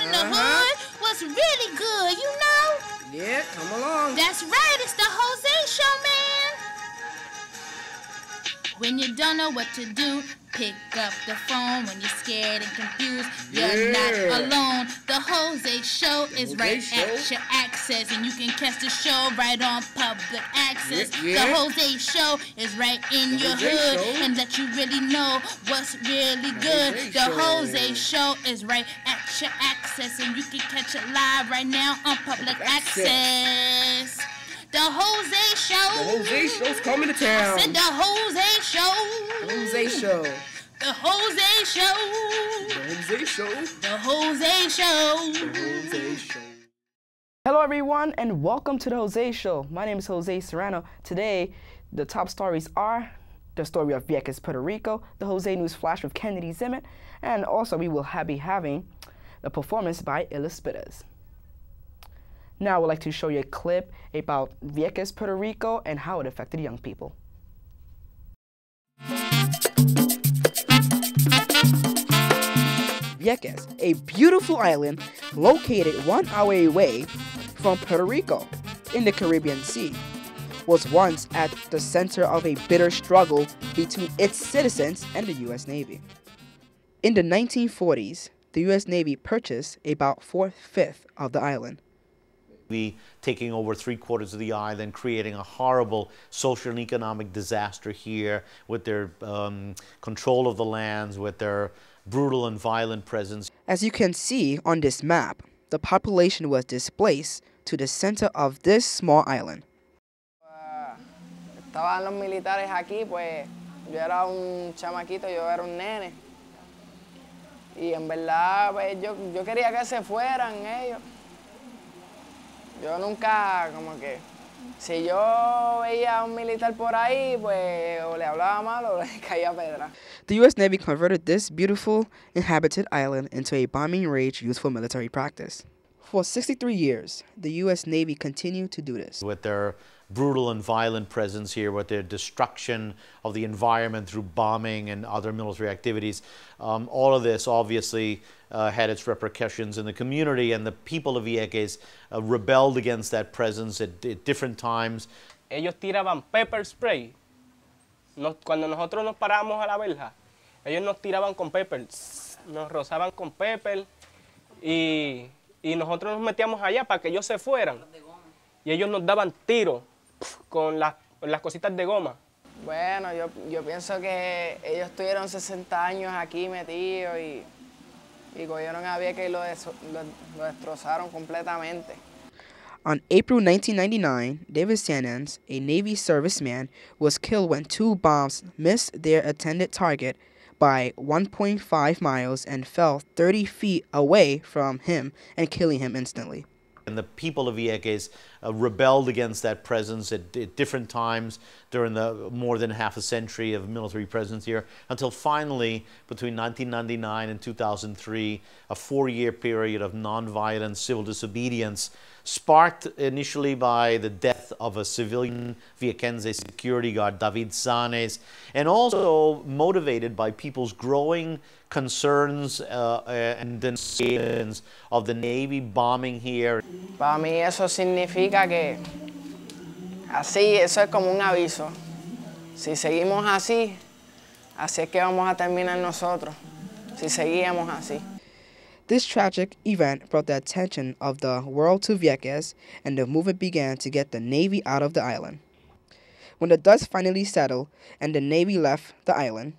in the hood was really good, you know? Yeah, come along. That's right, it's the Jose Show, man. When you don't know what to do, pick up the phone. When you're scared and confused, you're not alone. The Jose Show is right at your access, and you can catch the show right on public access. The Jose Show is right in your hood, and let you really know what's really good. The Jose Show is right at your access, and you can catch it live right now on public access. The Jose Show. The Jose Show's coming to town. I said the Jose Show. The Jose Show. The Jose Show. The Jose Show. The Jose Show. The Jose Show. Hello everyone and welcome to the Jose Show. My name is Jose Serrano. Today, the top stories are the story of Vieques, Puerto Rico, the Jose News Flash with Kennedy Zimmett, and also we will be having a performance by Illuspittas. Now I would like to show you a clip about Vieques, Puerto Rico and how it affected young people. Vieques, a beautiful island located 1 hour away from Puerto Rico in the Caribbean Sea, was once at the center of a bitter struggle between its citizens and the U.S. Navy. In the 1940s, the U.S. Navy purchased about 4/5 of the island. Taking over 3/4 of the island, creating a horrible social and economic disaster here with their control of the lands, with their brutal and violent presence. As you can see on this map, the population was displaced to the center of this small island. Estaban los militares aquí, pues yo era un chamaquito, yo era un nene. Y en verdad, pues yo quería que se fueran ellos. Yo nunca, como que, si yo veía a un militar por ahí, pues o le hablaba mal o le caía pedra. The U.S. Navy converted this beautiful inhabited island into a bombing range used for military practice. For 63 years, the U.S. Navy continued to do this. With their brutal and violent presence here, with their destruction of the environment through bombing and other military activities, all of this obviously had its repercussions in the community, and the people of Vieques rebelled against that presence at different times. Ellos tiraban pepper spray. Cuando nosotros nos parábamos a la verja, ellos nos tiraban con pepper, nos rozaban con pepper y nosotros nos metíamos allá para que ellos se fueran. Y ellos nos daban tiros con las cositas de goma. Bueno, yo pienso que ellos tuvieron 60 años aquí metidos y cogieron a Vieques y lo destrozaron completamente. On April 1999, David Sanans, a Navy serviceman, was killed when 2 bombs missed their intended target by 1.5 miles and fell 30 feet away from him and killing him instantly. And the people of Vieques rebelled against that presence at different times during the more than half a century of military presence here, until finally, between 1999 and 2003, a 4-year period of nonviolent civil disobedience, sparked initially by the death of a civilian Viequense security guard, David Sanes, and also motivated by people's growing concerns and denunciations of the Navy bombing here. Para mí eso significa que así, eso es como un aviso. Si seguimos así, así es que vamos a terminar nosotros, si seguíamos así. This tragic event brought the attention of the world to Vieques, and the movement began to get the Navy out of the island. When the dust finally settled and the Navy left the island,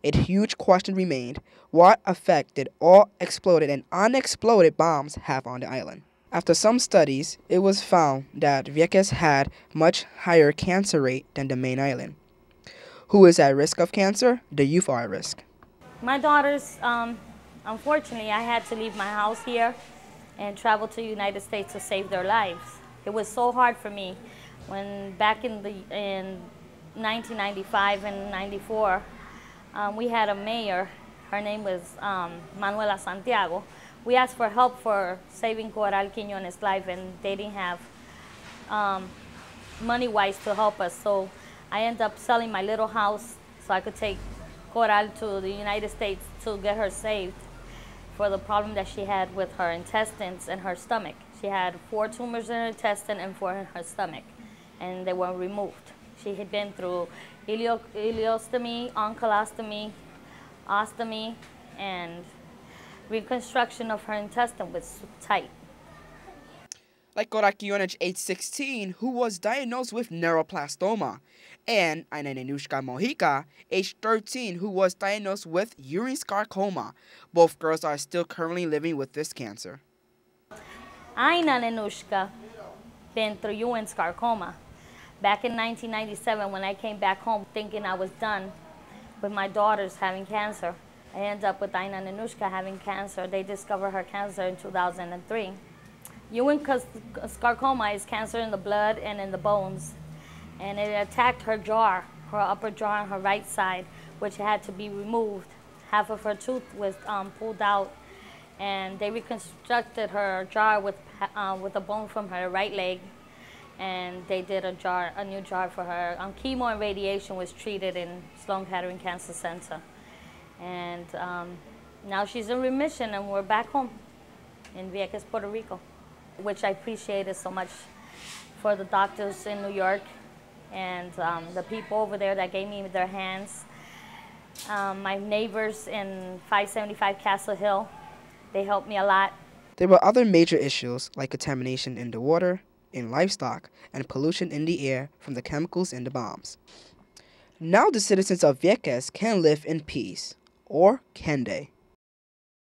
a huge question remained: what effect did all exploded and unexploded bombs have on the island? After some studies, it was found that Vieques had much higher cancer rate than the main island. Who is at risk of cancer? The youth are at risk. My daughters, unfortunately, I had to leave my house here and travel to the United States to save their lives. It was so hard for me when back in 1995 and 94, we had a mayor. Her name was Manuela Santiago. We asked for help for saving Coral Quiñones' life, and they didn't have money-wise to help us. So I ended up selling my little house so I could take Coral to the United States to get her saved. for the problem that she had with her intestines and her stomach. She had 4 tumors in her intestine and 4 in her stomach, and they were removed. She had been through ileostomy, oncostomy, ostomy, and reconstruction of her intestine was tight. Like Korakionich age 16, who was diagnosed with neuroblastoma, and Ainanenushka Mojica, age 13, who was diagnosed with urine sarcoma. Both girls are still currently living with this cancer. Aina Nenushka been through urine sarcoma. Back in 1997, when I came back home thinking I was done with my daughters having cancer, I ended up with Aina Nenushka having cancer. They discovered her cancer in 2003. Ewing sarcoma is cancer in the blood and in the bones, and it attacked her jaw, her upper jaw on her right side, which had to be removed. Half of her tooth was pulled out, and they reconstructed her jaw with a bone from her right leg, and they did a new jaw for her. Chemo and radiation was treated in Sloan Kettering Cancer Center, and now she's in remission, and we're back home in Vieques, Puerto Rico, which I appreciated so much for the doctors in New York and the people over there that gave me their hands. My neighbors in 575 Castle Hill, they helped me a lot. There were other major issues like contamination in the water, in livestock, and pollution in the air from the chemicals in the bombs. Now the citizens of Vieques can live in peace. Or can they?